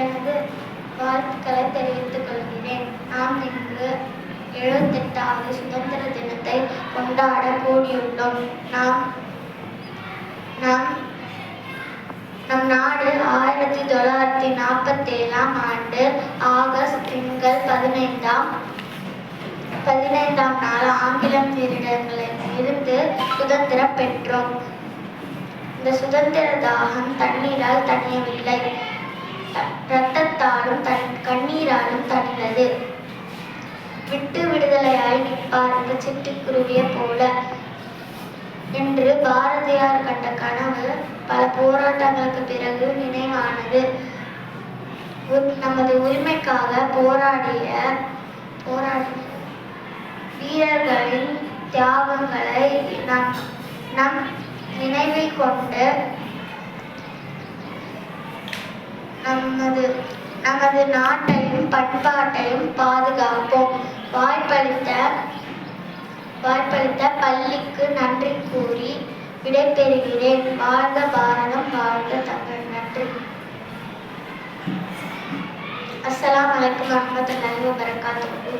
எனது வாழ்த்துக்களை தெரிவித்துக் கொள்கிறேன். நாம் இன்று 78வது சுதந்திர தினத்தை கொண்டாட கூடியுள்ளோம். நம் நாடு 1947ஆம் ஆண்டு ஆகஸ்ட் திங்கள் 15ஆம் நாள் ஆங்கிலேயர்களிடம் இருந்து சுதந்திரம் பெற்றோம். இந்த சுதந்திர தாகம் தண்ணீரால் தணியவில்லை, இரத்தத்தாலும் கண்ணீராலும் தணிந்தது. விட்டு விடுதலையாய் நிற்பார் இந்த சிட்டுக்குருவியை போல என்று பாரதியார் கண்ட கனவு பல போராட்டங்களுக்கு பிறகு நினைவானது. நமது உரிமைக்காக போராடிய வீரர்களின் தியாகங்களை நம் நினைவில் கொண்டு நமது நாட்டையும் பண்பாட்டையும் பாதுகாப்போம். வாய்ப்பளித்த பள்ளிக்கு நன்றி கூறி விடைபெறுகிறேன். வாழ்க பாரதம், வாழ்க தமிழ். நன்றி. அஸ்ஸலாமு அலைக்கும் வரஹ்மத்துல்லாஹி வபரகாத்துஹு.